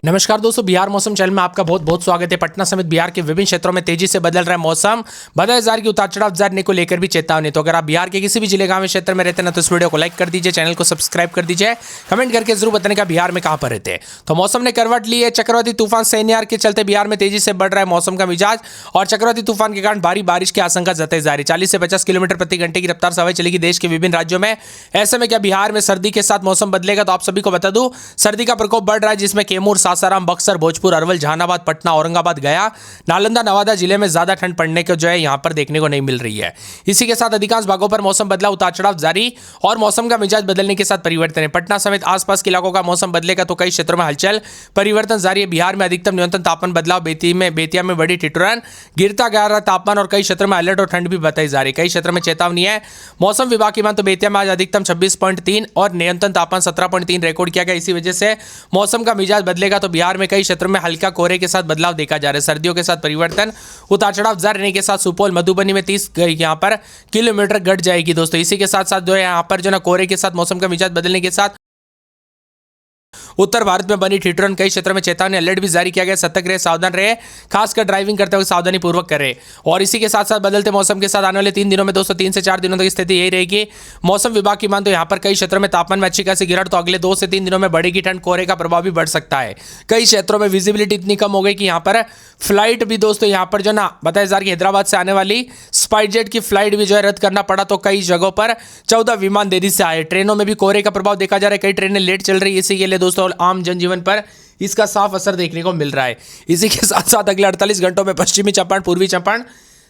नमस्कार दोस्तों, बिहार मौसम चैनल में आपका बहुत बहुत स्वागत है। पटना समेत बिहार के विभिन्न क्षेत्रों में तेजी से बदल रहा है मौसम। बदल हजार की उतार चढ़ाव जारी को लेकर भी चेतावनी। तो अगर आप बिहार के किसी भी जिले गांव क्षेत्र में रहते हैं ना, तो इस वीडियो को लाइक कर दीजिए, चैनल को सब्सक्राइब कर दीजिए, कमेंट करके जरूर बताने का बिहार में कहां पर रहते हैं। तो मौसम ने करवट ली है। चक्रवाती तूफान सैन्यार के चलते बिहार में तेजी से बढ़ रहा है मौसम का मिजाज और चक्रवाती तूफान के कारण भारी बारिश की आशंका जताई जा रही। 40 से 50 किलोमीटर प्रति घंटे की रफ्तार से हवाएं चलेगी देश के विभिन्न राज्यों में। ऐसे में क्या बिहार में सर्दी के साथ मौसम बदलेगा? तो आप सभी को बता दूं, सर्दी का प्रकोप बढ़ रहा है, जिसमें कैमूर, सासाराम, बक्सर, भोजपुर, अरवल, जहानाबाद, पटना, औरंगाबाद, गया, नालंदा, नवादा जिले में ज्यादा ठंड पड़ने को जो है यहां पर देखने को नहीं मिल रही है। इसी के साथ अधिकांश भागों पर मौसम बदला, उतार चढ़ाव जारी और मौसम का मिजाज बदलने के साथ परिवर्तन है। पटना समेत आसपास के इलाकों का मौसम बदलेगा तो कई क्षेत्रों में हलचल परिवर्तन जारी है। बिहार में अधिकतम न्यूनतम तापमान बदलाव, बेतिया में बड़ी ठिठुरन, गिरता जा रहा तापमान और कई क्षेत्रों में अलर्ट और ठंड भी बताई जा रही है। कई क्षेत्रों में चेतावनी है। मौसम विभाग की मान तो बेतिया में आज अधिकतम 26.3 और न्यूनतम तापमान 17.3 रिकॉर्ड किया गया। इसी वजह से मौसम का मिजाज बदलेगा तो बिहार में कई क्षेत्रों में हल्का कोहरे के साथ बदलाव देखा जा रहा है। सर्दियों के साथ परिवर्तन, उतार चढ़ाव जारी रहने के साथ सुपौल, मधुबनी में 30 यहां पर किलोमीटर घट जाएगी दोस्तों। इसी के साथ साथ जो है यहां पर जो ना कोहरे के साथ मौसम का मिजाज बदलने के साथ उत्तर भारत में बनी ठिठुरन, कई क्षेत्रों में चेतावनी, अलर्ट भी जारी किया गया। सतर्क रहे, सावधान रहे, खासकर ड्राइविंग करते हुए सावधानी पूर्वक करें। और इसी के साथ साथ बदलते मौसम के साथ आने वाले 3 दिनों में दोस्तों 3 से 4 दिनों तक स्थिति यही रहेगी। मौसम विभाग की मान तो यहाँ पर कई क्षेत्रों में तापमान में अच्छी खासी गिरावट, तो अगले 2 से 3 दिनों में बढ़ेगी ठंड, कोहरे का प्रभाव भी बढ़ सकता है। कई क्षेत्रों में विजिबिलिटी इतनी कम हो गई कि यहाँ पर फ्लाइट भी दोस्तों यहाँ पर जो ना बताया जा रहा है कि हैदराबाद से आने वाली स्पाइसजेट की फ्लाइट भी जो है रद्द करना पड़ा। तो कई जगहों पर 14 विमान देरी से आए। ट्रेनों में भी कोहरे का प्रभाव देखा जा रहा है, कई ट्रेनें लेट चल रही है। इसी के लिए दोस्तों आम जनजीवन पर इसका साफ असर देखने को मिल रहा है। इसी के साथ साथ अगले 48 घंटों में पश्चिमी चंपारण, पूर्वी चंपारण,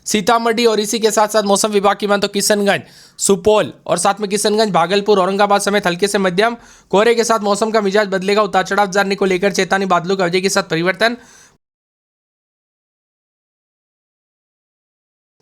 सीतामढ़ी और इसी के साथ साथ मौसम विभाग की मान तो किशनगंज, सुपौल और साथ में किशनगंज, भागलपुर, औरंगाबाद समेत हल्के से मध्यम कोहरे के साथ मौसम का मिजाज बदलेगा। उतार चढ़ाव जारी को लेकर चेतावनी, बादलों की वजह के साथ परिवर्तन,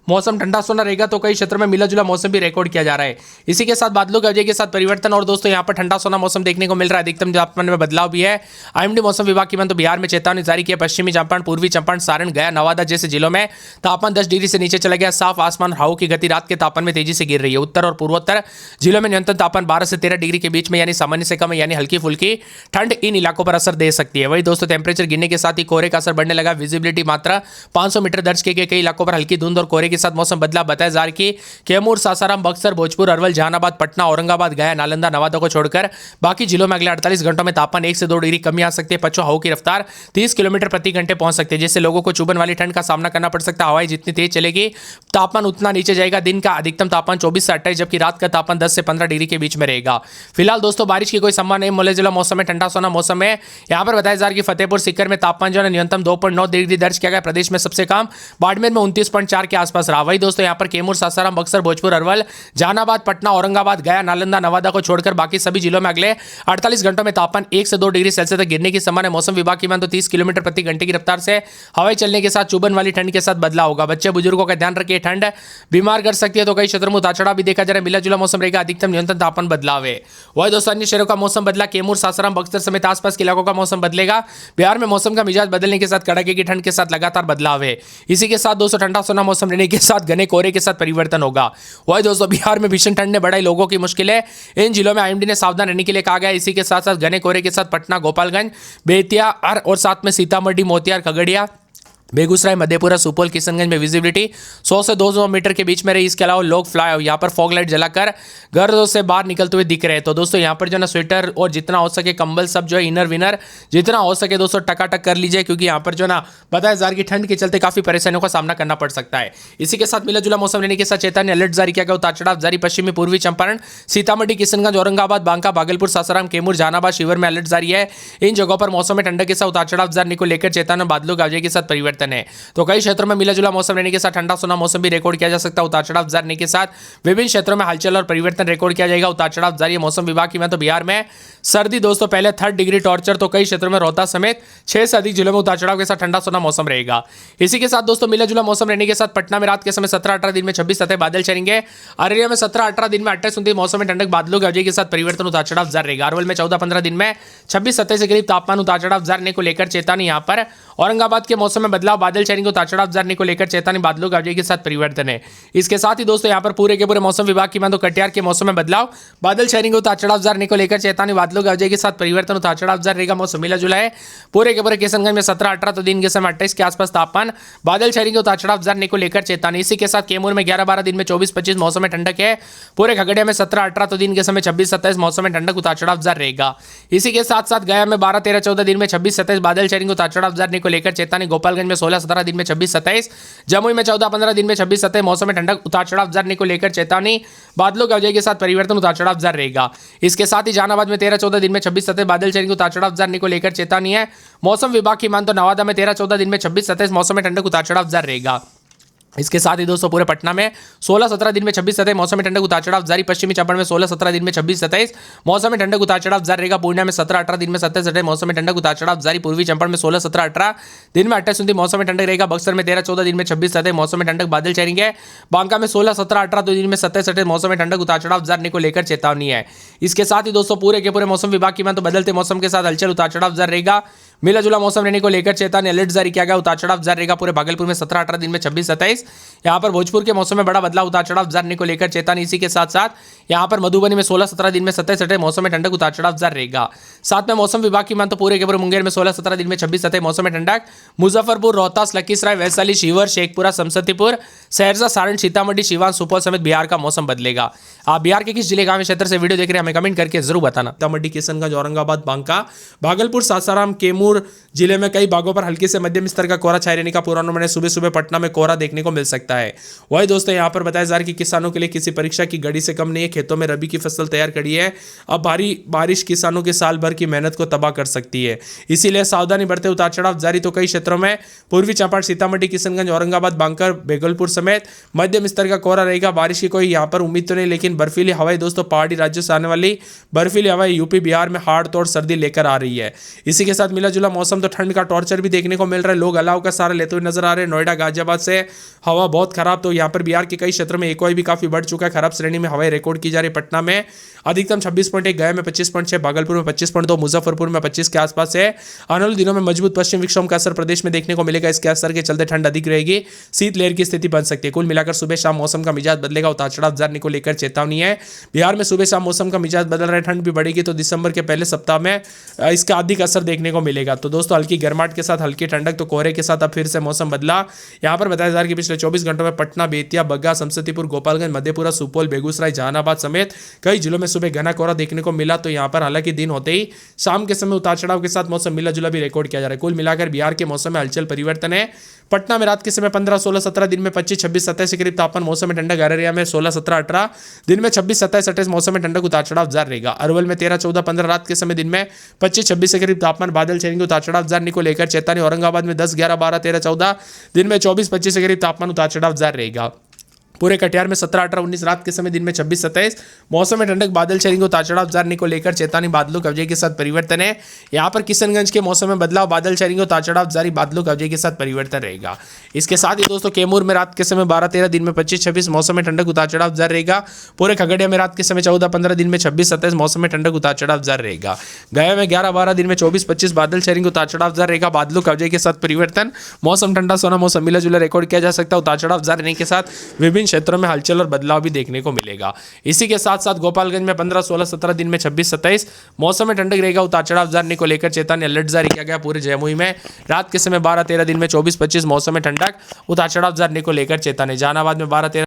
मौसम ठंडा सोना रहेगा तो कई क्षेत्रों में मिला जुला मौसम भी रिकॉर्ड किया जा रहा है। इसी के साथ बादलों की वजह के साथ परिवर्तन और दोस्तों यहां पर ठंडा सोना मौसम देखने को मिल रहा है। अधिकतम तापमान में बदलाव भी है। आईएमडी मौसम विभाग की मान तो बिहार में चेतावनी जारी की है। पश्चिमी चंपारण, पूर्वी चंपारण, सारण, गया, नवादा जैसे जिलों में तापमान 10 डिग्री से नीचे चला गया। साफ आसमान, हवाओं की गति रात के तापमान में तेजी से गिर रही है। उत्तर और पूर्वोत्तर जिलों में न्यूनतम तापमान 12 से 13 डिग्री के बीच में यानी सामान्य से कम है, यानी हल्की फुल्की ठंड इन इलाकों पर असर दे सकती है। वही दोस्तों टेम्परेचर गिरने के साथ ही कोहरे का असर बढ़ने लगा। विजिबिलिटी मात्रा 500 मीटर दर्ज किए गए। कई इलाकों पर हल्की धुंध और कोहरे के साथ मौसम बदला बताया जा रहा है कि कैमूर, सासाराम, बक्सर, भोजपुर, अरवल, जहानाबाद, पटना, औरंगाबाद, गया, नालंदा, नवादा को छोड़कर बाकी जिलों में अगले 48 घंटों में तापमान 1 से 2 डिग्री कमी आ सकती है। पछुआ हवाओं की रफ्तार 30 किलोमीटर प्रति घंटे पहुंच सकती है, जिससे लोगों को चुभन वाली ठंड का सामना करना पड़ सकता है। हवाएं जितनी तेज चलेगी तापमान उतना नीचे जाएगा। दिन का अधिकतम तापमान 24 से 28, जबकि रात का तापमान 10 से 15 डिग्री के बीच में रहेगा। फिलहाल दोस्तों बारिश की कोई संभावना नहीं। मिला जुला मौसम में ठंडा सोना मौसम है। यहाँ पर बताया जा रहा है कि फतेहपुर सीकर में तापमान जो है न्यूनतम 2.9 डिग्री दर्ज किया गया। प्रदेश में सबसे कम बाड़मेर में 29.4 के आसपास रहा। वही दोस्तों यहाँ पर कैमूर, सासाराम, बक्सर, भोजपुर, अरवल, जहानाबाद, पटना, औरंगाबाद, गया, नालंदा, नवादा को छोड़कर बाकी सभी जिलों में अगले 48 घंटों में तापमान 1 से 2 डिग्री सेल्सियस तक गिरने की संभावना है। मौसम विभाग की मान तो 30 किलोमीटर प्रति घंटे की रफ्तार से हवाएं चलने के साथ चुभन वाली ठंड के साथ बदलाव होगा। बच्चे बुजुर्गों का ध्यान रखिए, ठंड बीमार कर सकती है। तो कई क्षेत्रों में उतार चढ़ाव भी देखा जा रहा है। मिला जुला मौसम रहेगा। अधिकतम न्यूनतम तापमान बदलाव है। वही दोस्तों अन्य शहरों का मौसम बदला। कैमूर, सासाराम, बक्सर समेत आसपास के इलाकों का मौसम बदलेगा। बिहार में मौसम का मिजाज बदलने के साथ कड़ाके की ठंड के साथ लगातार बदलाव है। इसी के साथ दोस्तों ठंडा सोना मौसम रहने के साथ घने कोहरे के साथ परिवर्तन होगा। वही दोस्तों बिहार में भीषण ठंड ने बढ़ाई लोगों की मुश्किलें। इन जिलों में आईएमडी ने सावधान रहने के लिए कहा गया। इसी के साथ साथ घने कोहरे के साथ पटना, गोपालगंज, बेतिया और साथ में सीतामढ़ी, मोतिहारी, खगड़िया, बेगूसराय, मधेपुरा, सुपौल, किशनगंज में विजिबिलिटी 100 से 200 मीटर के बीच में रही। इसके अलावा लोग यहाँ पर फॉग लाइट जलाकर घरों से बाहर निकलते हुए दिख रहे हैं। तो दोस्तों यहाँ पर जो ना स्वेटर और जितना हो सके कंबल सब जो है इनर विनर जितना हो सके दोस्तों टकाटक कर लीजिए, क्योंकि यहाँ पर जो ना बताया जा रहा है कि ठंड के चलते काफी परेशानियों का सामना करना पड़ सकता है। इसी के साथ मिला जुला मौसम रहने के साथ चेतावनी, अलर्ट जारी किया गया। उतार चढ़ाव जारी। पश्चिमी, पूर्वी चंपारण, सीतामढ़ी, किशनगंज, औरंगाबाद, बांका, भागलपुर, सासाराम, कैमूर, जहानाबाद, शिवहर में अलर्ट जारी है। इन जगहों पर मौसम में ठंडक के साथ उतार चढ़ाव जारी को लेकर चेतावनी, बादलों की वजह के साथ परिवर्तन है। तो कई क्षेत्रों में मिला जुला मौसम रहने के साथ ठंडा सोना मौसम भी रिकॉर्ड किया जा सकता है। उतार चढ़ाव जारी के साथ विभिन्न क्षेत्रों में हलचल और परिवर्तन रिकॉर्ड किया जाएगा। उतार चढ़ाव जारी है। मौसम विभाग की मैं तो बिहार में सर्दी दोस्तों पहले 3rd डिग्री टॉर्चर, तो कई क्षेत्रों में रोहतास समेत 6 से अधिक जिलों में उतार चढ़ाव के साथ ठंडा सोना मौसम रहेगा। इसी के साथ दोस्तों मिला जुला मौसम रहने के साथ पटना में रात के समय 17-18 दिन में 26 सतह बादल चलेंगे। अररिया में 17-18 दिन में 28-29 मौसम में ठंडक, बादलों की वजह के साथ परिवर्तन, उतार चढ़ाव जारी रहेगा। अरवल में 14-15 दिन में 26 सतह से करीब तापमान, उतार चढ़ाव जारी को लेकर चेतावनी। यहाँ पर औरंगाबाद के मौसम में बदलाव बदलाव, बादल छाएंगे, उतार चढ़ाव जरने को लेकर चेतावनी, बादलों की आवाजाही के साथ परिवर्तन है। इसके साथ ही दोस्तों यहाँ पर पूरे के पूरे मौसम विभाग की माने तो कटिहार के मौसम में बदलाव, बादल छाएंगे, उतार चढ़ाव जरने को लेकर चेतावनी, बादलों की आवाजाही के साथ परिवर्तन, उतार चढ़ाव जर रहेगा, मौसम मिला जुला है। पूरे के पूरे किशनगंज में 17-18 तो दिन के समय 28 के आसपास तापमान, बादल छाएंगे, उतार चढ़ाव जरने को लेकर चेतावनी। इसी के साथ कैमूर में 11-12 दिन में 24-25 मौसम में ठंडक है। पूरे खगड़िया में 17-18 तो दिन के समय 26-27 मौसम में ठंडक, उतार चढ़ाव जर रहेगा। इसी के साथ साथ गया में 12-13-14 दिन में 26-27 बादल छाएंगे, उतार चढ़ाव जरने को लेकर चेतावनी। गोपालगंज में 16-17 दिन में 26-27, जमुई में 14-15 दिन में 26-27 मौसम में ठंडक, उतार चढ़ाव जरने को लेकर चेतावनी, बादलों की आवाजाही के साथ परिवर्तन, उतार चढ़ाव जर रहेगा। इसके साथ ही जहानाबाद में 13-14 दिन में 26-27 बादल छाएंगे, उतार चढ़ाव जरने को लेकर चेतावनी है। मौसम विभाग की मान तो नवादा में 13-14 दिन में 26-27 मौसम में ठंडक, उतार चढ़ाव जर रहेगा। इसके साथ ही दोस्तों पूरे पटना में 16-17 दिन में 26-27 मौसम में ठंडक, उतार चढ़ाव जारी। पश्चिमी चंपारण में 16-17 दिन में 26-27 मौसम में ठंडक, उतार चढ़ाव जारी रहेगा। पूर्णिया में 17-18 दिन में 27-27 मौसम में ठंडक, उतार चढ़ाव जारी। पूर्वी चंपारण में 16-17-18 दिन में 28-29 मौसम में ठंडक रहेगा। बक्सर में 13-14 दिन में 26-27 मौसम में ठंडक, बादल छाएंगे। बांका में 16-17-18 दिन में 27-27 मौसम में ठंडक, उतार चढ़ाव जारने को लेकर चेतावनी है। इसके साथ ही दोस्तों पूरे के पूरे मौसम विभाग की मान तो बदलते मौसम के साथ हलचल, उतार चढ़ाव जारी रहेगा। मिला जुला मौसम रहने को लेकर चेतावनी, अलर्ट जारी किया गया, उतार चढ़ाव जारी रहेगा। पूरे भागलपुर में 17-18 दिन में 26-27, यहाँ पर भोजपुर के मौसम में बड़ा बदलाव, उतार चढ़ाव जारने को लेकर चेतावनी। इसी के साथ साथ यहाँ पर मधुबनी में 16-17 दिन में 27-27 मौसम में ठंडक, उतार चढ़ाव जारी रहेगा। साथ में मौसम विभाग की मान तो पूरे के पूरे मुंगेर में 16-17 दिन में 26-27 मौसम में ठंडक, मुजफ्फरपुर, रोहतास, लखीसराय, वैशाली, शिवहर, शेखपुरा, समस्तीपुर, सहरसा, सारण, सीतामढ़ी, सिवान, सुपौल समेत बिहार का मौसम बदलेगा। आप बिहार के किस जिले गांव क्षेत्र से वीडियो देख रहे हैं हमें कमेंट करके जरूर बताना। सीतामढ़ी, किशनगंज, औरंगाबाद, बांका, भागलपुर, सासाराम, कैमूर जिले में कई भागों पर हल्के से मध्यम स्तर का कोहरा छाए रहने का पूर्वानुमान है। सुबह सुबह पटना में कोहरा देखने को मिल सकता है। वही दोस्तों यहाँ पर बताया जा रहा है कि किसानों के लिए किसी परीक्षा की घड़ी से कम नहीं है। खेतों में रबी की फसल तैयार करी है। अब भारी बारिश किसानों के साल भर की मेहनत को तबाह कर सकती है, इसीलिए सावधानी बरते। उतार चढ़ाव जारी तो कई क्षेत्रों में पूर्वी चंपारण, सीतामढ़ी, किशनगंज, औरंगाबाद, बांका, भागलपुर समेत मध्यम स्तर का कोहरा रहेगा। बारिश की कोई यहाँ पर उम्मीद तो नहीं, लेकिन बर्फीली हवाएं दोस्तों पहाड़ी राज्यों से आने वाली बर्फीली हवाएं यूपी बिहार में हाड़ तोड़ सर्दी लेकर आ रही है। इसी के साथ मिला जुला मौसम तो ठंड का टॉर्चर भी देखने को मिल रहा है। लोग अलाव का सहारा लेते हुए नजर आ रहे हैं। नोएडा, गाजियाबाद से हवा बहुत खराब, तो यहाँ पर बिहार के कई क्षेत्रों में एक्यूआई भी काफी बढ़ चुका है। खराब श्रेणी में हवाएं रिकॉर्ड की जा रही है। पटना में अधिकतम 26.1, गया में 25.6, भागलपुर में 25.2, मुजफ्फरपुर में 25 के आसपास है। आने वाले दिनों में मजबूत पश्चिम विक्षोभ का असर प्रदेश में देखने को मिलेगा। इसके असर के चलते ठंड अधिक रहेगी, शीतलहर की स्थिति बन सकती है। कुल मिलाकर सुबह शाम मौसम का मिजाज बदलेगा। उतार चढ़ाव जारने को लेकर चेतावनी है। बिहार में सुबह शाम मौसम का मिजाज बदल रहा है। ठंड भी बढ़ेगी, तो दिसंबर के पहले सप्ताह में इसका अधिक असर देखने को मिलेगा। तो दोस्तों हल्की गर्माहट के साथ हल्की ठंडक, तो कोहरे के साथ अब फिर से मौसम बदला। यहाँ पर बताया जा रहा है कि पिछले 24 घंटों में पटना, बेतिया, बग्गा, समस्तीपुर, गोपालगंज, मधेपुरा, सुपौल, बेगूसराय, जहानाबाद समेत कई जिलों में सुबह घना कोहरा देखने को मिला। तो यहाँ पर हालांकि दिन होते ही शाम के समय उतार चढ़ाव के साथ मौसम मिला जुला भी रिकॉर्ड किया जा रहा है। कुल मिलाकर बिहार के मौसम में हलचल परिवर्तन है। पटना में रात के समय 15, 16, 17 दिन में 25, 26, 27 के करीब तापमान, मौसम में ठंडक। अररिया में 16, 17, 18 दिन में 26, 27, 28 मौसम में ठंडक, उतार चढ़ाव जारी रहेगा। अरवल में 13, 14, 15 रात के समय दिन में 25, 26 के करीब तापमान, बादल छाएंगे, उतार चढ़ाव जारी को लेकर चेतावनी। औरंगाबाद में 10, 11, 12, 13, 14 दिन में 24, 25 के करीब तापमान, उतार चढ़ाव जारी रहेगा। पूरे कटिहार में 17, 18, 19 रात के समय दिन में 26, 27 मौसम में ठंडक, बादल छाएंगे, उतार चढ़ाव जारने को लेकर चेतावनी। बादलों की आवाजाही के साथ परिवर्तन है। यहाँ पर किशनगंज के मौसम में बदलाव, बादल छाएंगे, उतार चढ़ाव जारी, बादलों की आवाजाही के साथ परिवर्तन रहेगा। इसके साथ ही दोस्तों कैमूर में रात के समय 12, 13 दिन में 25, 26 मौसम में ठंडक, उतार चढ़ाव जारी रहेगा। पूरे खगड़िया में रात के समय 14, 15 दिन में 26, 27 मौसम में ठंडक, उतार चढ़ाव जारी रहेगा। गया में 11, 12 दिन में 24, 25 बादल छाएंगे, उतार चढ़ाव जारी रहेगा। बादलों की आवाजाही के साथ परिवर्तन, मौसम ठंडा सोना मौसम मिला जुला रिकॉर्ड किया जा सकता है। उतार चढ़ाव जारी रहने के साथ विभिन्न क्षेत्रों में हलचल और बदलाव भी देखने को मिलेगा। इसी के साथ साथ गोपालगंज में 15, 16, 17 दिन में 26, 27 मौसम में ठंडक रहेगा। उतार चढ़ाव जारने को लेकर चेतावनी, अलर्ट जारी किया गया। पूरे जमुई में रात के समय 12, 13 दिन में 24, 25 मौसम में ठंडक, उतार चढ़ाव जारने को लेकर चेतावनी। जहानाबाद में 12, 13